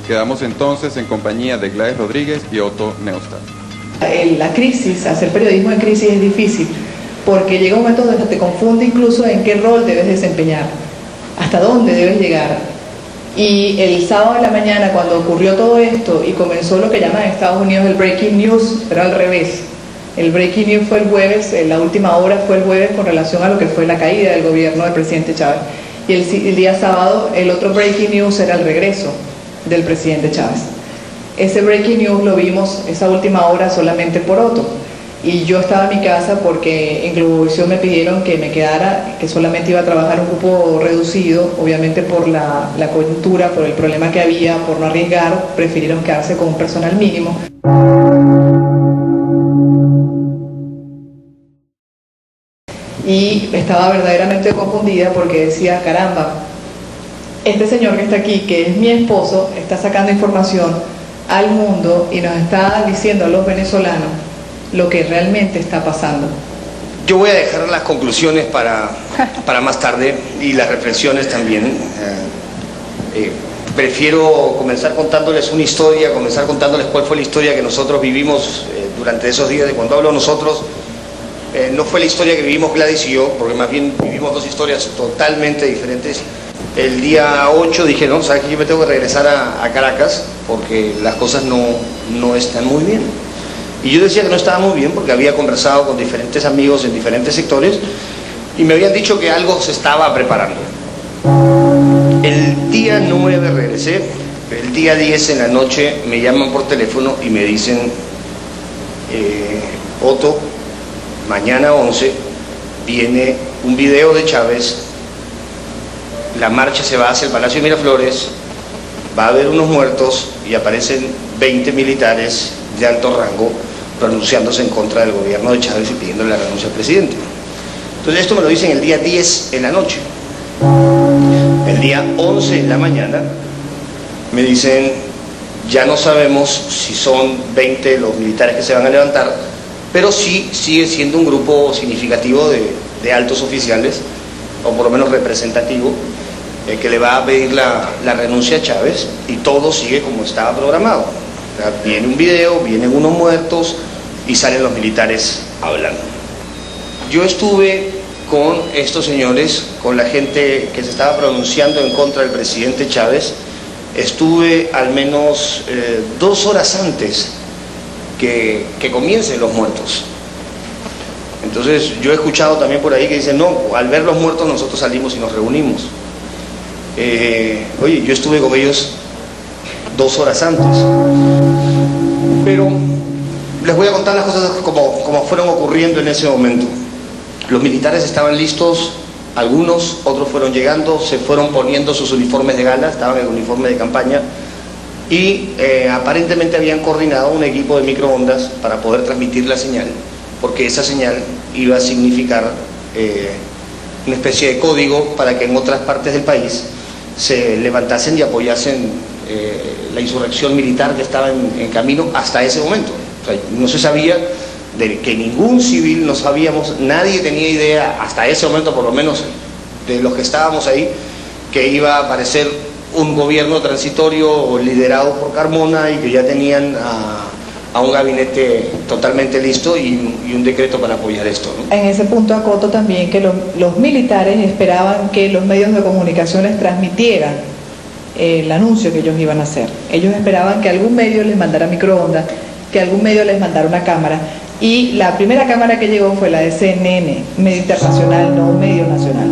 Quedamos entonces en compañía de Gladys Rodríguez y Otto Neustadt. La crisis, hacer periodismo en crisis es difícil, porque llega un momento donde te confunde incluso en qué rol debes desempeñar, hasta dónde debes llegar. Y el sábado de la mañana, cuando ocurrió todo esto y comenzó lo que llaman en Estados Unidos el breaking news, pero al revés. El breaking news fue el jueves, la última hora fue el jueves con relación a lo que fue la caída del gobierno del presidente Chávez. Y el día sábado, el otro breaking news era el regreso del presidente Chávez. Ese breaking news lo vimos esa última hora solamente por Otto. Y yo estaba en mi casa porque en Globovisión me pidieron que me quedara, que solamente iba a trabajar un grupo reducido, obviamente por la coyuntura, por el problema que había, por no arriesgar, prefirieron quedarse con un personal mínimo. Y estaba verdaderamente confundida porque decía, caramba, este señor que está aquí, que es mi esposo, está sacando información al mundo y nos está diciendo a los venezolanos lo que realmente está pasando. Yo voy a dejar las conclusiones para más tarde y las reflexiones también. Prefiero comenzar contándoles una historia, comenzar contándoles cuál fue la historia que nosotros vivimos durante esos días. Y cuando hablo nosotros, no fue la historia que vivimos Gladys y yo, porque más bien vivimos dos historias totalmente diferentes. El día 8 dije, no, sabes que yo me tengo que regresar a Caracas porque las cosas no están muy bien. Y yo decía que no estaba muy bien porque había conversado con diferentes amigos en diferentes sectores y me habían dicho que algo se estaba preparando. El día 9 regresé, el día 10 en la noche me llaman por teléfono y me dicen, Otto, mañana 11 viene un video de Chávez, la marcha se va hacia el Palacio de Miraflores, va a haber unos muertos y aparecen 20 militares de alto rango pronunciándose en contra del gobierno de Chávez y pidiéndole la renuncia al presidente. Entonces esto me lo dicen el día 10 en la noche. El día 11 en la mañana me dicen, ya no sabemos si son 20 los militares que se van a levantar, pero sí sigue siendo un grupo significativo de altos oficiales, o por lo menos representativo, que le va a pedir la renuncia a Chávez y todo sigue como estaba programado. O sea, viene un video, vienen unos muertos y salen los militares hablando. Yo estuve con estos señores, con la gente que se estaba pronunciando en contra del presidente Chávez, estuve al menos 2 horas antes que comiencen los muertos. Entonces yo he escuchado también por ahí que dicen, no, al ver los muertos nosotros salimos y nos reunimos. Oye, yo estuve con ellos 2 horas antes. Pero les voy a contar las cosas como fueron ocurriendo en ese momento. Los militares estaban listos, algunos, otros fueron llegando, se fueron poniendo sus uniformes de gala, estaban en el uniforme de campaña y aparentemente habían coordinado un equipo de microondas para poder transmitir la señal, porque esa señal iba a significar una especie de código para que en otras partes del país se levantasen y apoyasen la insurrección militar que estaba en camino hasta ese momento. O sea, no se sabía de que ningún civil, no sabíamos, nadie tenía idea hasta ese momento, por lo menos de los que estábamos ahí, que iba a aparecer un gobierno transitorio liderado por Carmona y que ya tenían a un gabinete totalmente listo y un decreto para apoyar esto, ¿no? En ese punto acoto también que los militares esperaban que los medios de comunicación les transmitieran el anuncio que ellos iban a hacer. Ellos esperaban que algún medio les mandara microondas, que algún medio les mandara una cámara, y la primera cámara que llegó fue la de CNN, medio internacional, no un medio nacional.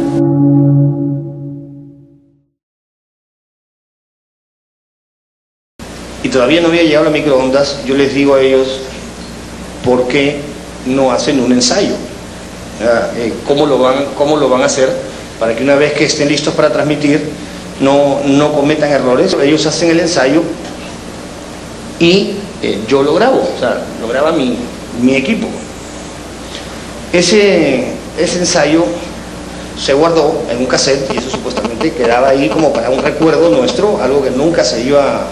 Y todavía no había llegado la microondas. Yo les digo a ellos, ¿por qué no hacen un ensayo? ¿Cómo lo van a hacer para que una vez que estén listos para transmitir no cometan errores? Ellos hacen el ensayo y yo lo grabo, o sea, lo graba mi equipo. Ese ensayo se guardó en un cassette y eso supuestamente quedaba ahí como para un recuerdo nuestro, algo que nunca se iba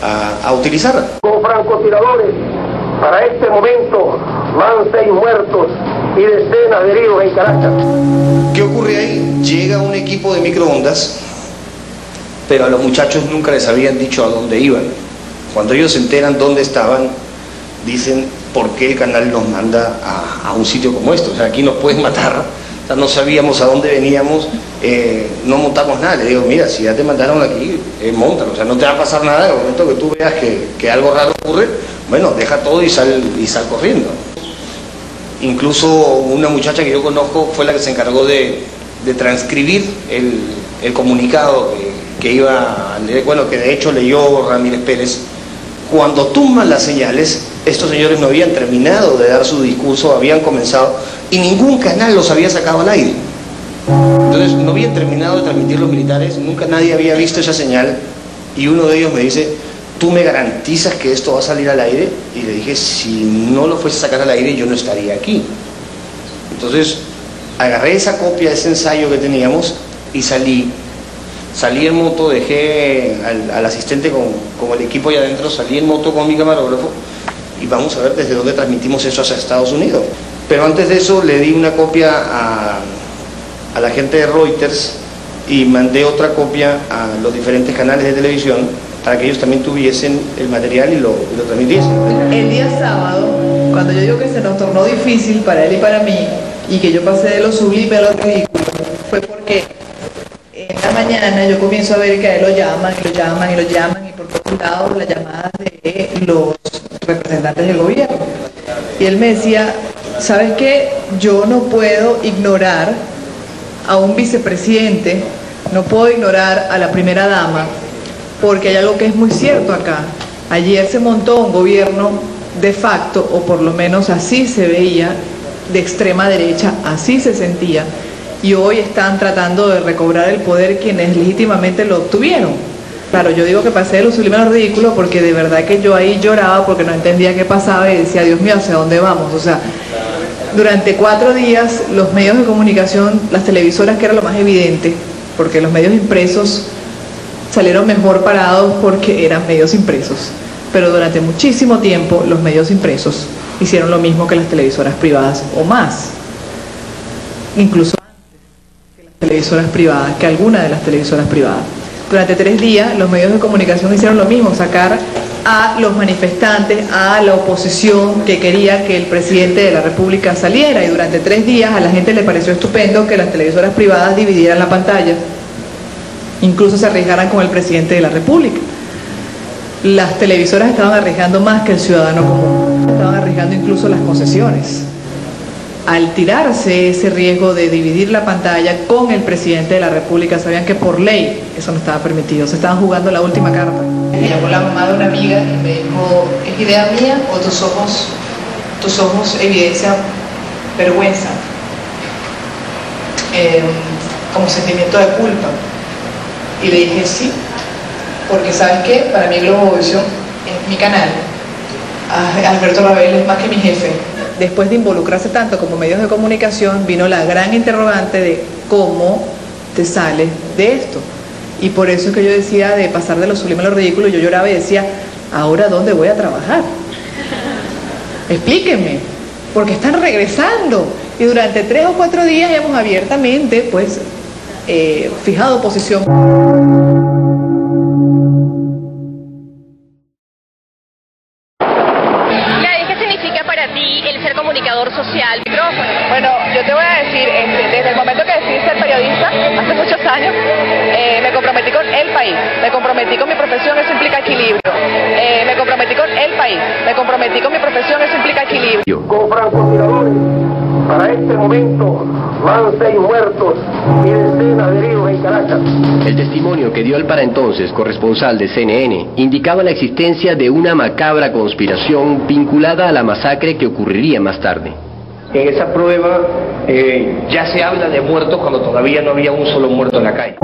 a utilizar. Con francotiradores, para este momento van 6 muertos y decenas de heridos en Caracas. ¿Qué ocurre ahí? Llega un equipo de microondas pero a los muchachos nunca les habían dicho a dónde iban. Cuando ellos se enteran dónde estaban, dicen, ¿por qué el canal nos manda a un sitio como esto? O sea, aquí nos pueden matar. O sea, no sabíamos a dónde veníamos, no montamos nada. Le digo, mira, si ya te mandaron aquí, montalo. O sea, no te va a pasar nada. En el momento que tú veas que algo raro ocurre, bueno, deja todo y sal corriendo. Incluso una muchacha que yo conozco fue la que se encargó de transcribir el comunicado que iba a leer, bueno, que de hecho leyó Ramírez Pérez. Cuando tumban las señales, estos señores no habían terminado de dar su discurso, habían comenzado, y ningún canal los había sacado al aire. Entonces no habían terminado de transmitir los militares, nunca nadie había visto esa señal, y uno de ellos me dice, ¿tú me garantizas que esto va a salir al aire? Y le dije, si no lo fuese a sacar al aire, yo no estaría aquí. Entonces agarré esa copia de ese ensayo que teníamos y salí en moto, dejé al asistente con el equipo ahí adentro, salí en moto con mi camarógrafo y vamos a ver desde dónde transmitimos eso hacia Estados Unidos. Pero antes de eso le di una copia a la gente de Reuters y mandé otra copia a los diferentes canales de televisión para que ellos también tuviesen el material y lo transmitiesen. El día sábado, cuando yo digo que se nos tornó difícil para él y para mí, y que yo pasé de lo sublime a lo ridículo, fue porque en la mañana yo comienzo a ver que a él lo llaman, y por todos lados las llamadas de los representantes del gobierno. Y él me decía, ¿sabes qué? Yo no puedo ignorar a un vicepresidente, no puedo ignorar a la primera dama, porque hay algo que es muy cierto acá. Ayer se montó un gobierno de facto, o por lo menos así se veía, de extrema derecha, así se sentía, y hoy están tratando de recobrar el poder quienes legítimamente lo obtuvieron. Claro, yo digo que pasé de lo sublime a lo ridículo porque de verdad que yo ahí lloraba porque no entendía qué pasaba y decía, Dios mío, ¿hacia dónde vamos? O sea, durante 4 días los medios de comunicación, las televisoras, que era lo más evidente, porque los medios impresos salieron mejor parados porque eran medios impresos, pero durante muchísimo tiempo los medios impresos hicieron lo mismo que las televisoras privadas o más, incluso antes que las televisoras privadas, que alguna de las televisoras privadas. Durante 3 días los medios de comunicación hicieron lo mismo, sacar a los manifestantes, a la oposición que quería que el presidente de la República saliera, y durante 3 días a la gente le pareció estupendo que las televisoras privadas dividieran la pantalla, incluso se arriesgaran con el presidente de la República. Las televisoras estaban arriesgando más que el ciudadano común, estaban arriesgando incluso las concesiones. Al tirarse ese riesgo de dividir la pantalla con el presidente de la República, sabían que por ley eso no estaba permitido, se estaban jugando la última carta. Me llamó la mamá de una amiga y me dijo, ¿es idea mía o tus ojos evidencian vergüenza, como sentimiento de culpa? Y le dije sí, porque ¿sabes qué? Para mí Globovisión es mi canal. Alberto Rabel es más que mi jefe. Después de involucrarse tanto como medios de comunicación, vino la gran interrogante de cómo te sales de esto. Y por eso es que yo decía de pasar de lo sublime a lo ridículo, yo lloraba y decía, ¿ahora dónde voy a trabajar? Explíquenme, porque están regresando. Y durante 3 o 4 días hemos abiertamente, pues, fijado posición. Social, micrófono. Bueno, yo te voy a decir, desde el momento que decidí ser periodista, hace muchos años, me comprometí con el país, me comprometí con mi profesión, eso implica equilibrio, me comprometí con el país, me comprometí con mi profesión, eso implica equilibrio. Con francotiradores, para este momento van 6 muertos y decenas de heridos en Caracas. El testimonio que dio el para entonces corresponsal de CNN indicaba la existencia de una macabra conspiración vinculada a la masacre que ocurriría más tarde. En esa prueba ya se habla de muertos cuando todavía no había un solo muerto en la calle.